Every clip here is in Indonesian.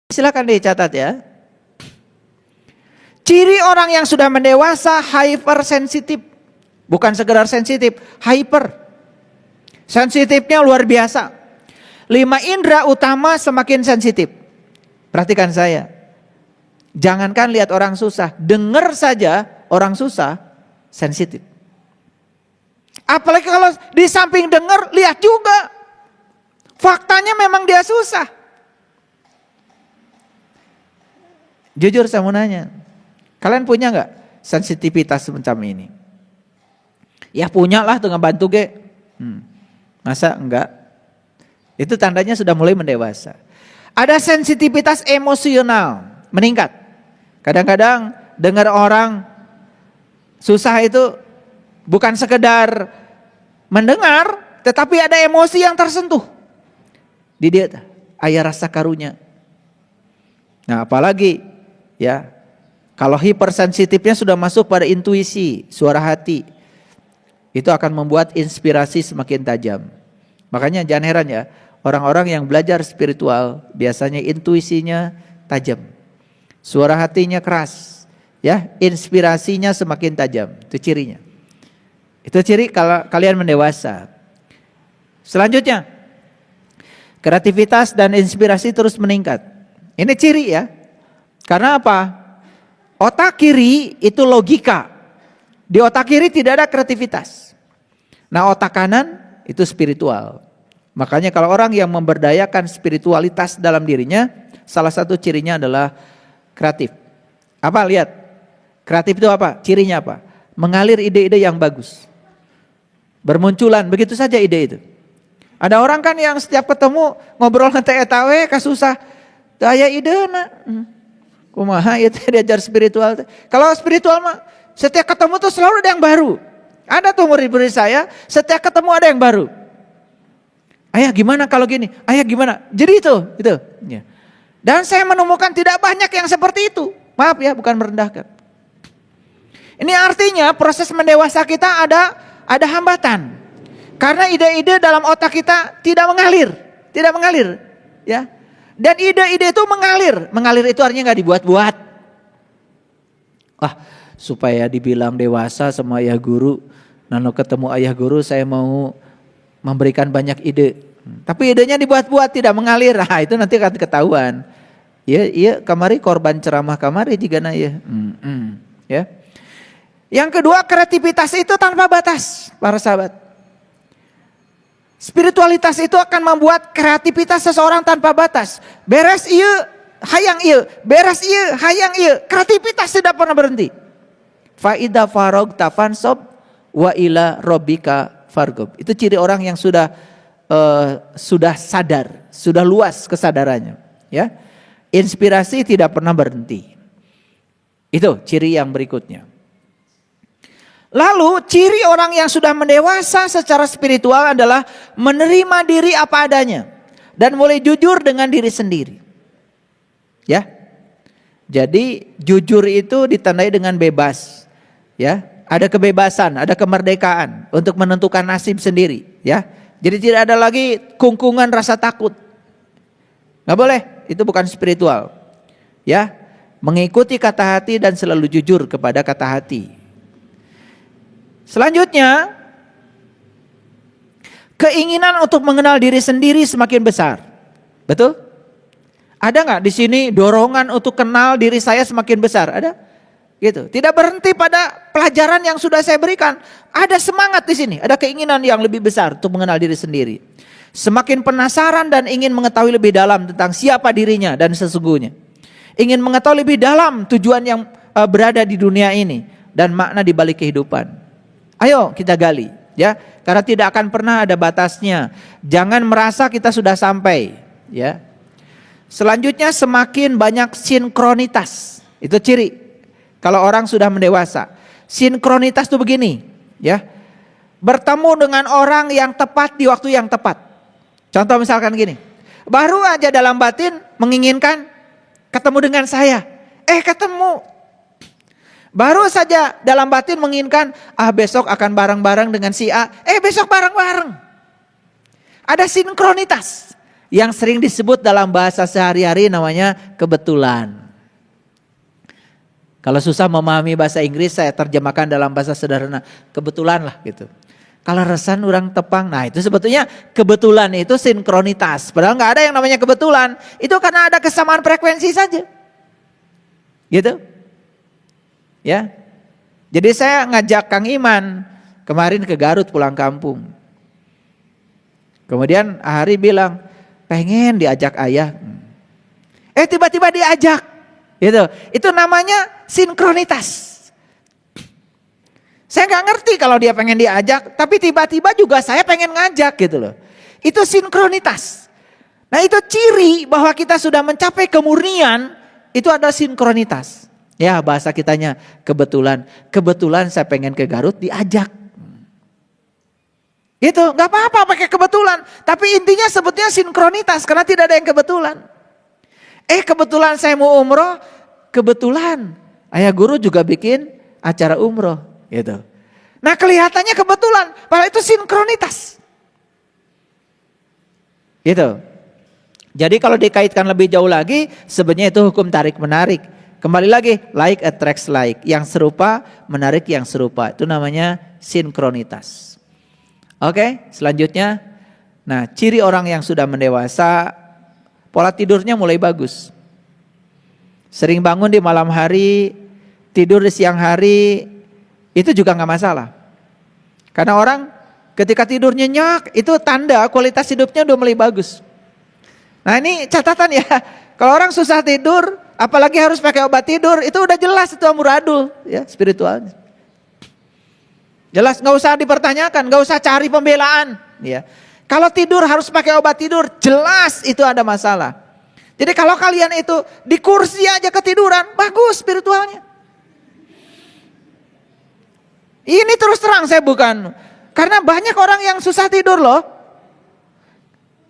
Silakan dicatat ya. Ciri orang yang sudah mendewasa hypersensitif. Bukan sekedar sensitif, hyper. Sensitifnya luar biasa. 5 indera utama semakin sensitif. Perhatikan saya. Jangankan lihat orang susah, dengar saja orang susah sensitif. Apalagi kalau di samping dengar, lihat juga. Faktanya memang dia susah. Jujur saya mau nanya, kalian punya nggak sensitivitas semacam ini? Ya punya lah tuh ngebantu ge. Masa enggak? Itu tandanya sudah mulai mendewasa. Ada sensitivitas emosional meningkat. Kadang-kadang dengar orang susah itu bukan sekedar mendengar, tetapi ada emosi yang tersentuh. Di dia aya rasa karunya. Nah, apalagi ya, kalau hipersensitifnya sudah masuk pada intuisi, suara hati, itu akan membuat inspirasi semakin tajam. Makanya jangan heran ya, orang-orang yang belajar spiritual biasanya intuisinya tajam, suara hatinya keras, ya, inspirasinya semakin tajam. Itu cirinya. Itu ciri kalau kalian mendewasa. Selanjutnya, kreativitas dan inspirasi terus meningkat. Ini ciri ya. Karena apa? Otak kiri itu logika. Di otak kiri tidak ada kreativitas. Nah, otak kanan itu spiritual. Makanya kalau orang yang memberdayakan spiritualitas dalam dirinya, salah satu cirinya adalah kreatif. Apa? Lihat. Kreatif itu apa? Cirinya apa? Mengalir ide-ide yang bagus. Bermunculan begitu saja ide itu. Ada orang kan yang setiap ketemu ngobrol nanti etawe kasusah. Daya ide na. Kumaha itu diajar spiritual. Kalau spiritual mah setiap ketemu tuh selalu ada yang baru. Ada tuh murid-murid saya, setiap ketemu ada yang baru. Ayah gimana kalau gini? Ayah gimana? Jadi itu. Ya. Dan saya menemukan tidak banyak yang seperti itu. Maaf ya, bukan merendahkan. Ini artinya proses mendewasa kita ada hambatan. Karena ide-ide dalam otak kita tidak mengalir, ya. Dan ide-ide itu mengalir itu artinya nggak dibuat-buat. Wah, supaya dibilang dewasa sama ayah guru, nano ketemu ayah guru saya mau memberikan banyak ide. Tapi idenya dibuat-buat, tidak mengalir. Nah, itu nanti akan ketahuan. Iya, kamari korban ceramah kamari jika na ya. Ya. Yang kedua, kreativitas itu tanpa batas, para sahabat. Spiritualitas itu akan membuat kreativitas seseorang tanpa batas. Beres iya, hayang iya, beres iya, hayang iya. Kreativitas tidak pernah berhenti. Fa idza faragta fansob wa ila rabbika farghab. Itu ciri orang yang sudah sadar, sudah luas kesadarannya, ya. Inspirasi tidak pernah berhenti. Itu ciri yang berikutnya. Lalu ciri orang yang sudah mendewasa secara spiritual adalah menerima diri apa adanya dan mulai jujur dengan diri sendiri. Ya. Jadi jujur itu ditandai dengan bebas. Ya, ada kebebasan, ada kemerdekaan untuk menentukan nasib sendiri, ya. Jadi tidak ada lagi kungkungan rasa takut. Nggak boleh, itu bukan spiritual. Ya, mengikuti kata hati dan selalu jujur kepada kata hati. Selanjutnya, keinginan untuk mengenal diri sendiri semakin besar. Betul? Ada nggak di sini dorongan untuk kenal diri saya semakin besar? Ada? Gitu. Tidak berhenti pada pelajaran yang sudah saya berikan. Ada semangat di sini, ada keinginan yang lebih besar untuk mengenal diri sendiri. Semakin penasaran dan ingin mengetahui lebih dalam tentang siapa dirinya dan sesungguhnya. Ingin mengetahui lebih dalam tujuan yang berada di dunia ini dan makna di balik kehidupan. Ayo kita gali, ya, karena tidak akan pernah ada batasnya. Jangan merasa kita sudah sampai, ya. Selanjutnya semakin banyak sinkronitas. Itu ciri kalau orang sudah mendewasa. Sinkronitas itu begini, ya. Bertemu dengan orang yang tepat di waktu yang tepat. Contoh misalkan gini. Baru aja dalam batin menginginkan ketemu dengan saya. Ketemu. Baru saja dalam batin menginginkan, besok akan bareng-bareng dengan si A. Besok bareng-bareng. Ada sinkronitas. yang sering disebut dalam bahasa sehari-hari namanya kebetulan. Kalau susah memahami bahasa Inggris, saya terjemahkan dalam bahasa sederhana, kebetulan lah gitu. Kalau resan orang tepang, nah itu sebetulnya kebetulan itu sinkronitas. Padahal nggak ada yang namanya kebetulan, itu karena ada kesamaan frekuensi saja. Gitu. Ya. Jadi saya ngajak Kang Iman kemarin ke Garut pulang kampung. Kemudian Ahari bilang, pengen diajak ayah. Tiba-tiba diajak. Gitu. Itu namanya sinkronitas. Saya nggak ngerti kalau dia pengen diajak, tapi tiba-tiba juga saya pengen ngajak gitu loh. Itu sinkronitas. Nah itu ciri bahwa kita sudah mencapai kemurnian, itu adalah sinkronitas. Ya bahasa kitanya kebetulan. Kebetulan saya pengen ke Garut diajak. Gitu, nggak apa-apa pakai kebetulan. Tapi intinya sebetulnya sinkronitas karena tidak ada yang kebetulan. Kebetulan saya mau umroh, kebetulan ayah guru juga bikin acara umroh. Gitu. Nah kelihatannya kebetulan, padahal itu sinkronitas. Gitu. Jadi kalau dikaitkan lebih jauh lagi, sebenarnya itu hukum tarik menarik. Kembali lagi, like attracts like. Yang serupa menarik yang serupa. Itu namanya sinkronitas. Oke, selanjutnya. Nah, ciri orang yang sudah mendewasa, pola tidurnya mulai bagus. Sering bangun di malam hari, tidur di siang hari, itu juga nggak masalah. Karena orang ketika tidur nyenyak, itu tanda kualitas hidupnya udah mulai bagus. Nah ini catatan ya, kalau orang susah tidur, apalagi harus pakai obat tidur, itu udah jelas itu amburadul ya spiritualnya. Jelas, nggak usah dipertanyakan, nggak usah cari pembelaan. Ya. Kalau tidur harus pakai obat tidur, jelas itu ada masalah. Jadi kalau kalian itu di kursi aja ketiduran, bagus spiritualnya. Ini terus terang saya bukan, karena banyak orang yang susah tidur loh.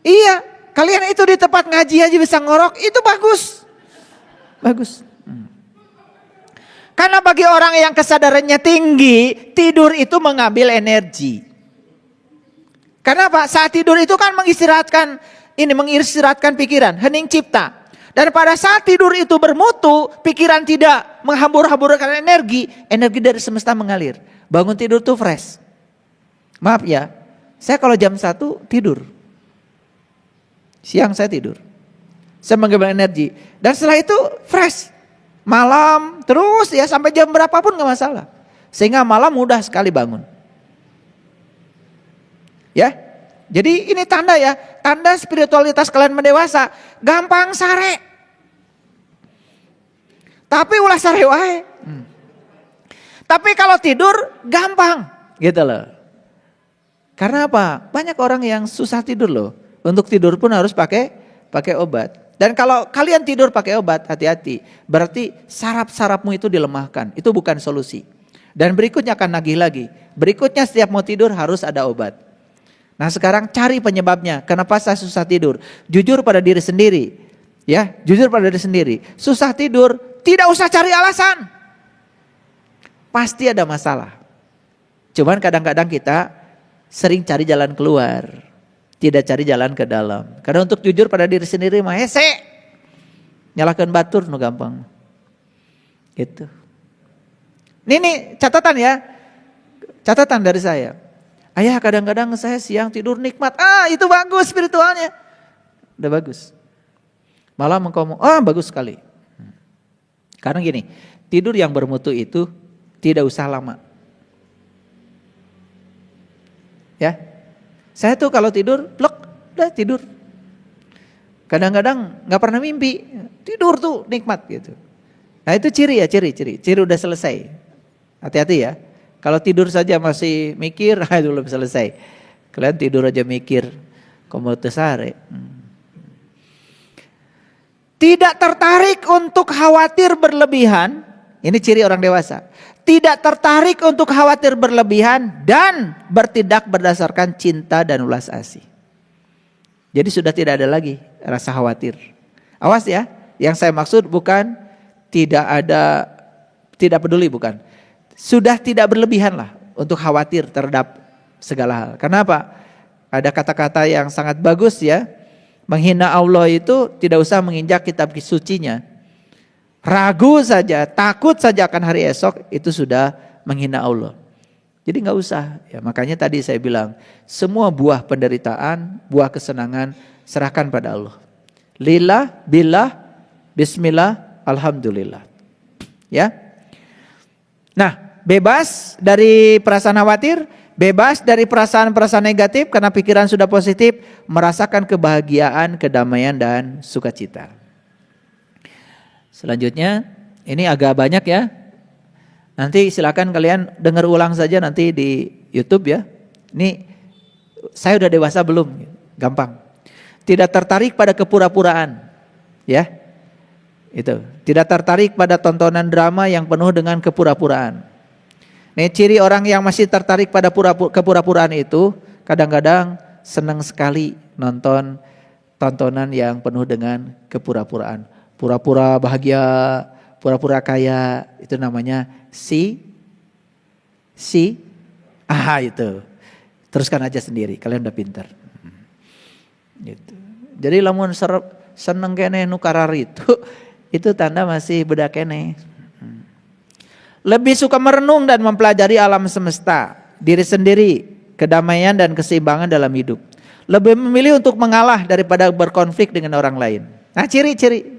Iya, kalian itu di tempat ngaji aja bisa ngorok, itu bagus. Bagus. Karena bagi orang yang kesadarannya tinggi, tidur itu mengambil energi. Karena apa? Saat tidur itu kan mengistirahatkan pikiran, hening cipta. Dan pada saat tidur itu bermutu, pikiran tidak menghambur-hamburkan energi dari semesta mengalir. Bangun tidur tuh fresh. Maaf ya, saya kalau jam 1 tidur. Siang saya tidur. Saya mengambil energi. Dan setelah itu fresh. Malam terus ya sampai jam berapapun gak masalah. Sehingga malam mudah sekali bangun. Ya, jadi ini tanda ya. Tanda spiritualitas kalian mendewasa. Gampang sare. Tapi ulah sare wae. Tapi kalau tidur gampang gitu loh. Karena apa? Banyak orang yang susah tidur loh. Untuk tidur pun harus pakai obat. Dan kalau kalian tidur pakai obat, hati-hati. Berarti saraf-sarafmu itu dilemahkan. Itu bukan solusi. Dan berikutnya akan nagih lagi. Berikutnya setiap mau tidur harus ada obat. Nah sekarang cari penyebabnya. Kenapa saya susah tidur? Jujur pada diri sendiri. Ya, jujur pada diri sendiri. Susah tidur, tidak usah cari alasan. Pasti ada masalah. Cuman kadang-kadang kita sering cari jalan keluar. Tidak cari jalan ke dalam. Karena untuk jujur pada diri sendiri mah hese. Nyalakan batur nu gampang. Gitu. Ini catatan ya. Catatan dari saya. Ayah kadang-kadang saya siang tidur nikmat. Itu bagus spiritualnya. Udah bagus. Malah engkau bagus sekali. Karena gini, tidur yang bermutu itu tidak usah lama. Ya. Saya tuh kalau tidur, plek, udah tidur. Kadang-kadang gak pernah mimpi, tidur tuh nikmat gitu. Nah itu ciri udah selesai. Hati-hati ya. Kalau tidur saja masih mikir, itu belum selesai. Kalian tidur aja mikir, komo teu sare. Tidak tertarik untuk khawatir berlebihan, ini ciri orang dewasa. Tidak tertarik untuk khawatir berlebihan dan bertindak berdasarkan cinta dan ulas asih. Jadi sudah tidak ada lagi rasa khawatir. Awas ya, yang saya maksud bukan tidak peduli, bukan. Sudah tidak berlebihan lah untuk khawatir terhadap segala hal. Kenapa? Ada kata-kata yang sangat bagus ya. Menghina Allah itu tidak usah menginjak kitab sucinya. Ragu saja, takut saja akan hari esok, itu sudah menghina Allah. Jadi nggak usah. Ya, makanya tadi saya bilang, semua buah penderitaan, buah kesenangan, serahkan pada Allah. Lillah, billah, bismillah, alhamdulillah. Ya. Nah, bebas dari perasaan khawatir, bebas dari perasaan-perasaan negatif karena pikiran sudah positif, merasakan kebahagiaan, kedamaian dan sukacita. Selanjutnya, ini agak banyak ya. Nanti silakan kalian dengar ulang saja nanti di YouTube ya. Ini saya udah dewasa belum? Gampang. Tidak tertarik pada kepura-puraan. Ya. Itu. Tidak tertarik pada tontonan drama yang penuh dengan kepura-puraan. Nih ciri orang yang masih tertarik pada kepura-puraan itu kadang-kadang senang sekali nonton tontonan yang penuh dengan kepura-puraan. Pura-pura bahagia, pura-pura kaya, itu namanya itu. Teruskan aja sendiri, kalian udah pintar. Gitu. Jadi lamun seneng kene nukarar itu tanda masih budak kene. Lebih suka merenung dan mempelajari alam semesta, diri sendiri, kedamaian dan keseimbangan dalam hidup. Lebih memilih untuk mengalah daripada berkonflik dengan orang lain. Nah, ciri-ciri.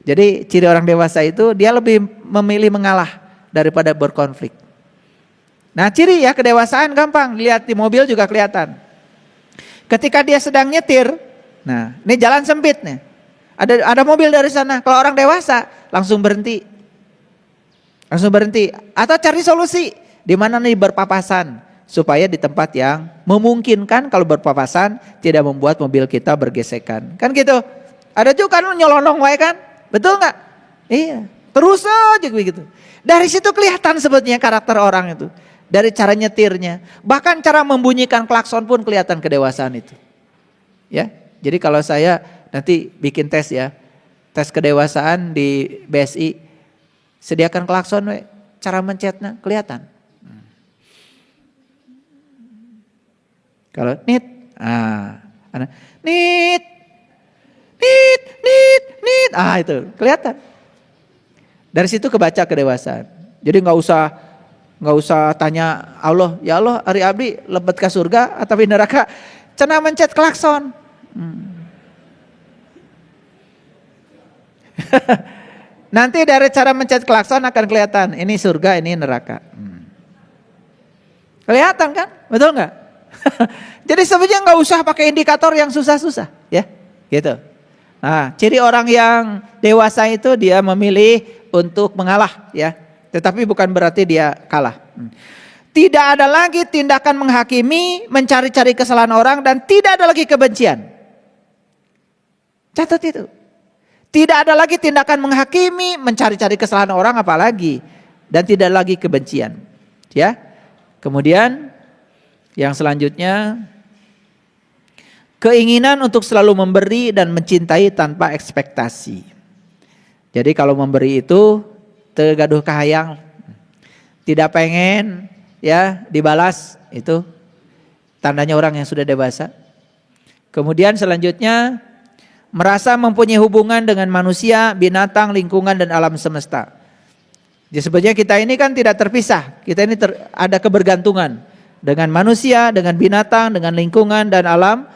Jadi ciri orang dewasa itu dia lebih memilih mengalah daripada berkonflik. Nah, ciri ya kedewasaan gampang, lihat di mobil juga kelihatan. Ketika dia sedang nyetir, nah, ini jalan sempit nih. Ada mobil dari sana, kalau orang dewasa langsung berhenti. Langsung berhenti atau cari solusi di mana nih berpapasan supaya di tempat yang memungkinkan kalau berpapasan tidak membuat mobil kita bergesekan. Kan gitu. Ada juga kan nyelonong wae kan? Betul nggak? Iya. Terus aja begitu. Dari situ kelihatan sebetulnya karakter orang itu. Dari cara nyetirnya, bahkan cara membunyikan klakson pun kelihatan kedewasaan itu. Ya. Jadi kalau saya nanti bikin tes ya. Tes kedewasaan di BSI, sediakan klakson, cara mencetnya kelihatan. Kalau nit, nit, itu kelihatan. Dari situ kebaca kedewasaan. Jadi nggak usah tanya Allah, ya Allah hari abdi lebet ke surga atau di neraka, cenah mencet klakson. Nanti dari cara mencet klakson akan kelihatan ini surga, ini neraka. Kelihatan kan? Betul nggak? Jadi sebenarnya nggak usah pakai indikator yang susah-susah, ya, gitu. Nah, ciri orang yang dewasa itu dia memilih untuk mengalah, ya. Tetapi bukan berarti dia kalah. Tidak ada lagi tindakan menghakimi, mencari-cari kesalahan orang, dan tidak ada lagi kebencian. Catat itu. Tidak ada lagi tindakan menghakimi, mencari-cari kesalahan orang apalagi, dan tidak lagi kebencian. Ya. Kemudian yang selanjutnya, keinginan untuk selalu memberi dan mencintai tanpa ekspektasi. Jadi kalau memberi itu tegaduh kahayang, tidak pengen ya dibalas, itu tandanya orang yang sudah dewasa. Kemudian selanjutnya, merasa mempunyai hubungan dengan manusia, binatang, lingkungan, dan alam semesta. Jadi sebenarnya kita ini kan tidak terpisah. Kita ini ada kebergantungan dengan manusia, dengan binatang, dengan lingkungan, dan alam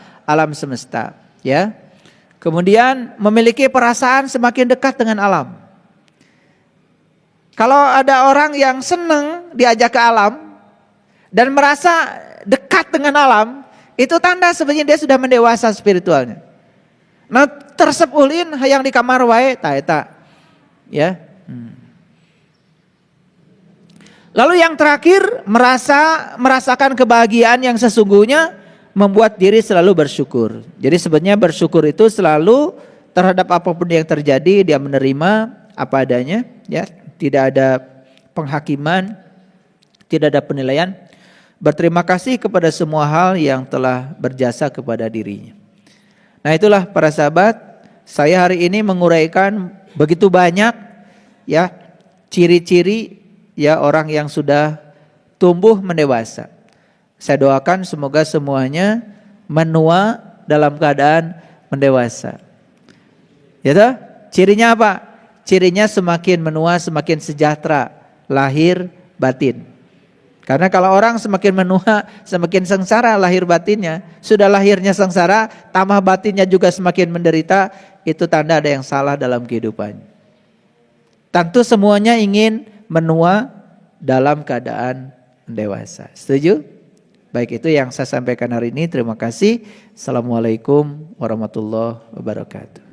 semesta. Ya. Kemudian memiliki perasaan semakin dekat dengan alam. Kalau ada orang yang senang diajak ke alam dan merasa dekat dengan alam, itu tanda sebenarnya dia sudah mendewasa spiritualnya. Nah, tersep ulin hayang di kamar wae ta eta. Ya. Lalu yang terakhir, merasakan kebahagiaan yang sesungguhnya membuat diri selalu bersyukur. Jadi sebenarnya bersyukur itu selalu terhadap apapun yang terjadi dia menerima apa adanya, ya, tidak ada penghakiman, tidak ada penilaian. Berterima kasih kepada semua hal yang telah berjasa kepada dirinya. Nah, itulah para sahabat, saya hari ini menguraikan begitu banyak ya ciri-ciri ya orang yang sudah tumbuh mendewasa. Saya doakan semoga semuanya menua dalam keadaan mendewasa. Ya toh? Cirinya apa? Cirinya semakin menua, semakin sejahtera, lahir batin. Karena kalau orang semakin menua, semakin sengsara lahir batinnya. Sudah lahirnya sengsara, tambah batinnya juga semakin menderita, itu tanda ada yang salah dalam kehidupan. Tentu semuanya ingin menua dalam keadaan dewasa. Setuju? Baik, itu yang saya sampaikan hari ini. Terima kasih. Assalamualaikum warahmatullahi wabarakatuh.